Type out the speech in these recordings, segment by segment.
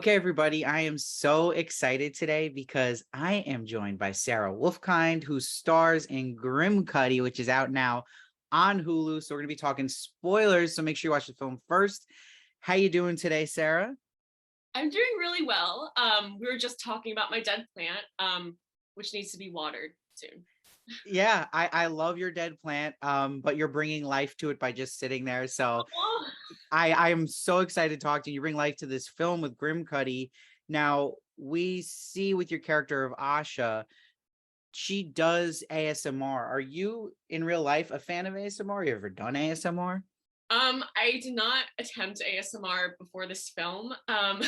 Okay, everybody, I am so excited today because I am joined by Sara Wolfkind, who stars in Grimcutty, which is out now on Hulu. So we're going to be talking spoilers, so make sure you watch the film first. How you doing today, Sara? I'm doing really well. We were just talking about my dead plant, which needs to be watered soon. Yeah, I love your dead plant, but you're bringing life to it by just sitting there. So Oh, I am so excited to talk to you. You bring life to this film with Grimcutty. Now we see with your character of Asha, she does ASMR. Are you in real life a fan of ASMR? You ever done ASMR? I did not attempt ASMR before this film. I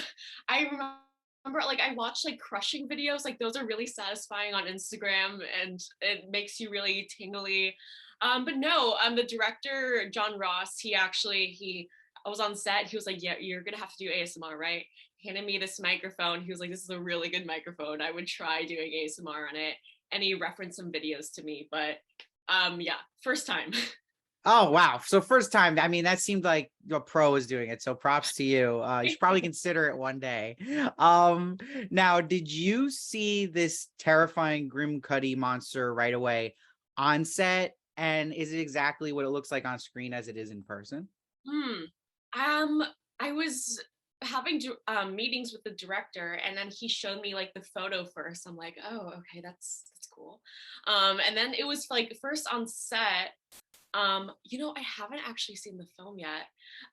remember like I watched like crushing videos, like those are really satisfying on Instagram and it makes you really tingly. But no, the director, John Ross, he I was on set, he was like, yeah, you're gonna have to do ASMR, right? He handed me this microphone. He was like, this is a really good microphone. I would try doing ASMR on it. And he referenced some videos to me, but yeah, first time. Oh wow. So first time. I mean, that seemed like a pro is doing it. So props to you. You should probably consider it one day. Um, Now, did you see this terrifying Grimcutty monster right away on set? And is it exactly what it looks like on screen as it is in person? Hmm. Um, I was having meetings with the director, and then he showed me like the photo first. I'm like, oh, okay, that's cool. And then it was like first on set. I haven't actually seen the film yet.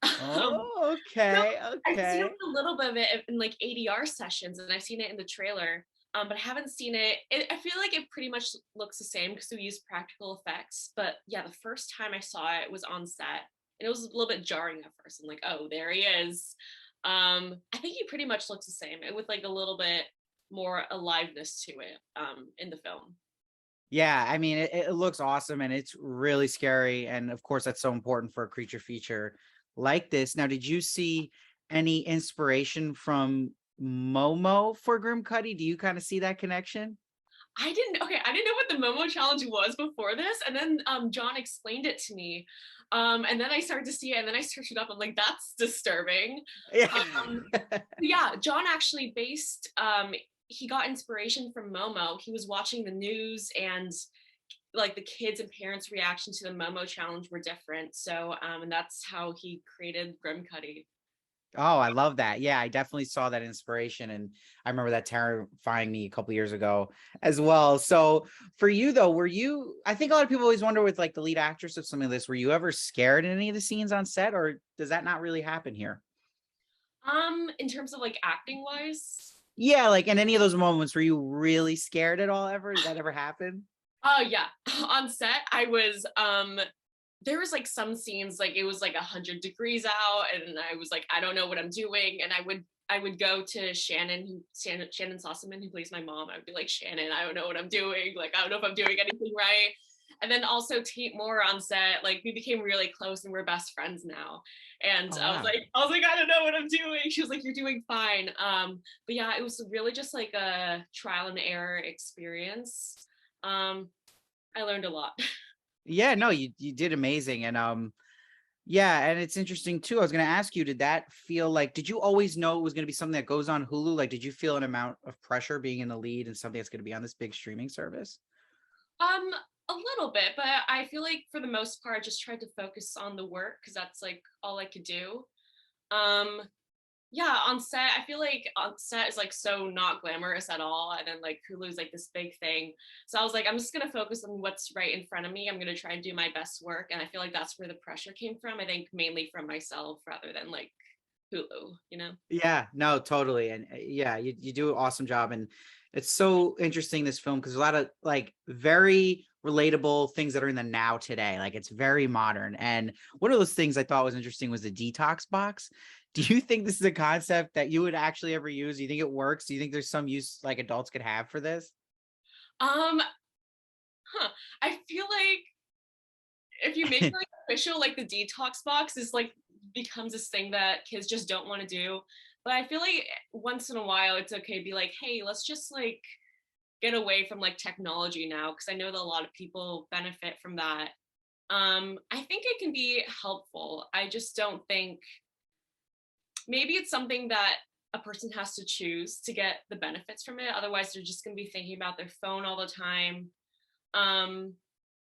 um, Oh, so okay, I've seen okay. a little bit of it in like ADR sessions, and I've seen it in the trailer. But I haven't seen I feel like it pretty much looks the same because we use practical effects. But yeah, the first time I saw it was on set, and it was a little bit jarring at first. I'm like, oh, there he is. I think he pretty much looks the same, with like a little bit more aliveness to it in the film. Yeah, I mean, it looks awesome and it's really scary. And of course, that's so important for a creature feature like this. Now, did you see any inspiration from Momo for Grimcutty? Do you kind of see that connection? I didn't know what the Momo challenge was before this, and then John explained it to me. And then I started to see it, and then I searched it up. I'm like, that's disturbing. Yeah. Um, yeah, John actually based he got inspiration from Momo. He was watching the news, and like the kids and parents' reaction to the Momo challenge were different. So and that's how he created Grimcutty. Oh, I love that. Yeah, I definitely saw that inspiration. And I remember that terrifying me a couple years ago as well. So for you though, I think a lot of people always wonder with like the lead actress of something like this, were you ever scared in any of the scenes on set, or does that not really happen here? In terms of like acting wise, Yeah, like in any of those moments, were you really scared at all ever? Did that ever happen? oh yeah, on set I was there was like some scenes like it was like 100 degrees out, and I was like, I don't know what I'm doing, and I would go to Shannon Sossaman, who plays my mom. I would be like, Shannon, I don't know what I'm doing. Like, I don't know if I'm doing anything right. And then also Tate Moore on set, like we became really close and we're best friends now. And Oh, I was wow. like, I don't know what I'm doing. She was like, you're doing fine. But yeah, it was really just like a trial and error experience. Um, I learned a lot. Yeah, no, you did amazing. And yeah, and it's interesting too. I was gonna ask you, did that feel like, did you always know it was gonna be something that goes on Hulu? Like, did you feel an amount of pressure being in the lead and something that's gonna be on this big streaming service? Um, a little bit, but I feel like for the most part, I just tried to focus on the work because that's like all I could do. Um, yeah, on set, I feel like on set is like so not glamorous at all, and then like Hulu's like this big thing. So I was like, I'm just gonna focus on what's right in front of me. I'm gonna try and do my best work, and I feel like that's where the pressure came from. I think mainly from myself rather than like Hulu, you know? Yeah, no, totally. And yeah, you do an awesome job. And it's so interesting, this film, because a lot of like very relatable things that are in the now today. Like it's very modern. And one of those things I thought was interesting was the detox box. Do you think this is a concept that you would actually ever use? Do you think it works? Do you think there's some use like adults could have for this? Um, huh. I feel like if you make it like official, like the detox box is like becomes this thing that kids just don't want to do. But I feel like once in a while it's okay to be like, hey, let's just like get away from like technology now because I know that a lot of people benefit from that. I think it can be helpful. I just don't think maybe it's something that a person has to choose to get the benefits from it. Otherwise, they're just going to be thinking about their phone all the time. Um,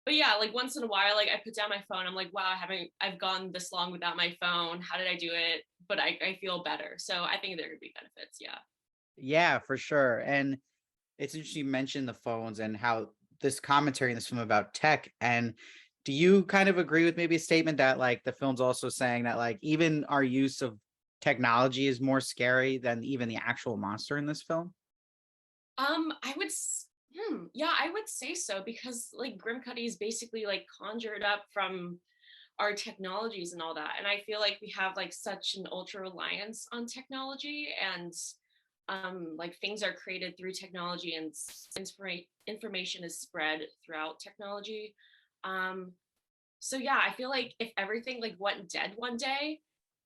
but yeah, like once in a while, like I put down my phone. I'm like, wow, I've gone this long without my phone. How did I do it? But I feel better. So I think there could be benefits. Yeah. Yeah, for sure. And it's interesting you mentioned the phones and how this commentary in this film about tech. And do you kind of agree with maybe a statement that like the film's also saying that like even our use of technology is more scary than even the actual monster in this film? I would, yeah, I would say so because like Grimcutty is basically like conjured up from our technologies and all that. And I feel like we have like such an ultra reliance on technology and like things are created through technology and information is spread throughout technology. Um, so yeah, I feel like if everything like went dead one day,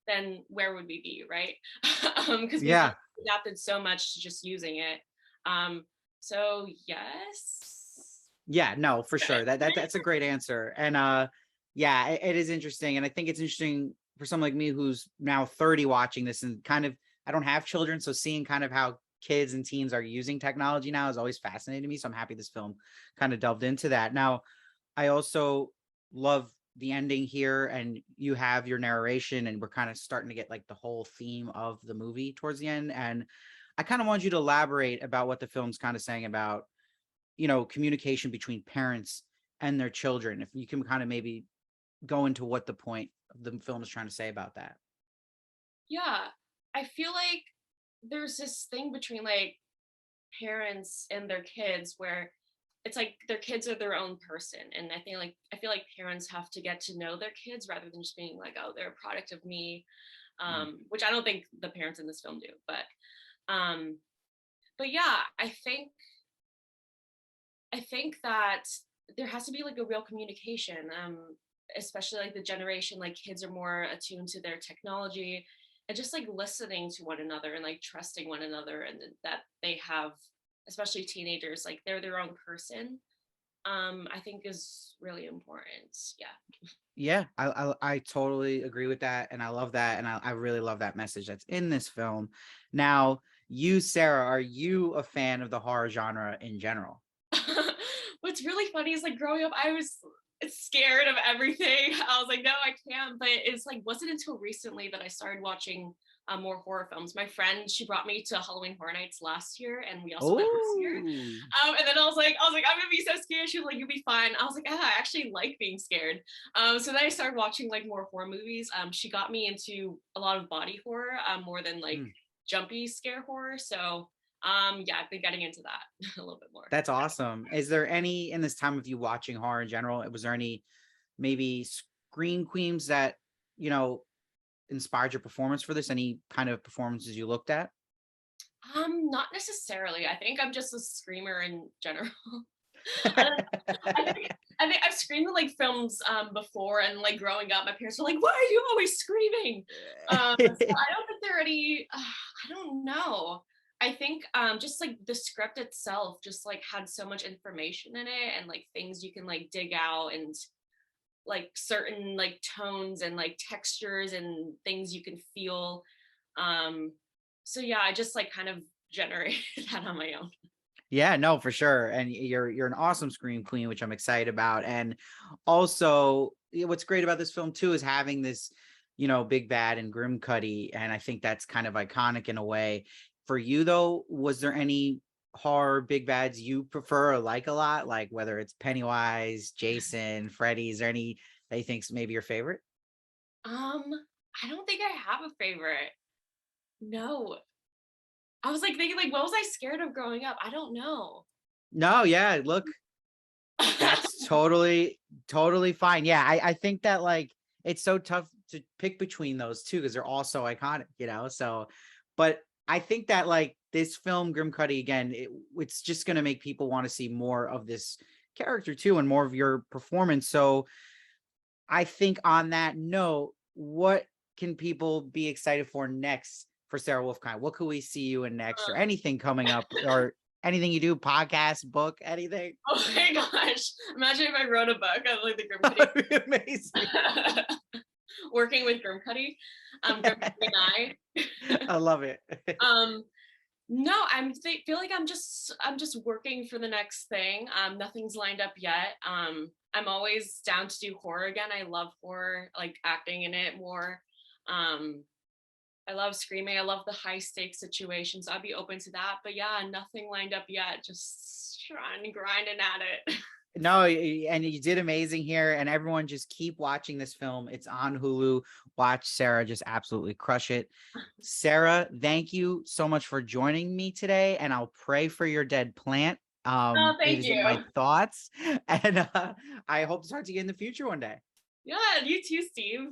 then where would we be, right? Because we've Yeah. adapted so much to just using it. Um, so yes. Yeah, no, for sure. That's a great answer. And yeah, it is interesting. And I think it's interesting for someone like me who's now 30 watching this and kind of I don't have children, so seeing kind of how kids and teens are using technology now is always fascinating to me. So I'm happy this film kind of delved into that. Now, I also love the ending here, and you have your narration, and we're kind of starting to get like the whole theme of the movie towards the end. And I kind of want you to elaborate about what the film's kind of saying about, communication between parents and their children. If you can kind of maybe go into what the point of the film is trying to say about that. Yeah, I feel like there's this thing between like parents and their kids where it's like their kids are their own person, and I feel like parents have to get to know their kids rather than just being like, oh, they're a product of me, Mm. which I don't think the parents in this film do. Um but yeah, I think that there has to be like a real communication, especially like the generation, like kids are more attuned to their technology and just like listening to one another and like trusting one another, and that they have, especially teenagers, like they're their own person. I think is really important. Yeah. Yeah, I totally agree with that, and I love that, and I really love that message that's in this film. Now, you, Sarah, are you a fan of the horror genre in general? What's really funny is like growing up, I was scared of everything. I was like, no, I can't. But it's like, wasn't until recently that I started watching more horror films. My friend, she brought me to Halloween Horror Nights last year, and we also went this year. Oh, And then I was like, I'm gonna be so scared. She was like, you'll be fine. I was like, ah, I actually like being scared. So then I started watching like more horror movies. She got me into a lot of body horror, more than like jumpy scare horror. So yeah, I've been getting into that a little bit more. that's awesome. Is there any in this time of you watching horror in general? Was there any maybe scream queens that you know inspired your performance for this? Any kind of performances you looked at? Not necessarily. I think I'm just a screamer in general. I don't I think I've screamed in like films before, and like growing up, my parents were like, "Why are you always screaming?" So I don't think there are any. I don't know. I think just like the script itself just like had so much information in it, and like things you can like dig out, and like certain like tones and like textures and things you can feel. So yeah, I just like kind of generated that on my own. Yeah, no, for sure. And you're an awesome scream queen, which I'm excited about. And also, what's great about this film too is having this, big bad and Grimcutty, and I think that's kind of iconic in a way. For you though, was there any horror big bads you prefer or like a lot, like whether it's Pennywise, Jason, Freddy? Is there any that you think's maybe your favorite? Um, I don't think I have a favorite. No. I was like thinking like what was I scared of growing up? I don't know. No, yeah, look, that's totally fine. Yeah, I think that like it's so tough to pick between those two because they're all so iconic, So, but I think that like this film, Grimcutty, again, it's just gonna make people want to see more of this character too and more of your performance. So I think on that note, what can people be excited for next for Sara Wolfkind? What could we see you in next or anything coming up or anything you do, podcast, book, anything? Oh my gosh. Imagine if I wrote a book of like the Grim City. Amazing. working with Grimcutty, Grimcutty and I. I love it. Um, no, feel like I'm just working for the next thing. Nothing's lined up yet. I'm always down to do horror again. I love horror, like acting in it more. I love screaming. I love the high stakes situations. I'd be open to that. But yeah, nothing lined up yet. Just trying and grinding at it. No, and you did amazing here. And everyone just keep watching this film. It's on Hulu. Watch Sara just absolutely crush it. Sara, thank you so much for joining me today. And I'll pray for your dead plant. Oh, It thank is you. in my thoughts. And I hope to talk to you in the future one day. Yeah, you too, Steve.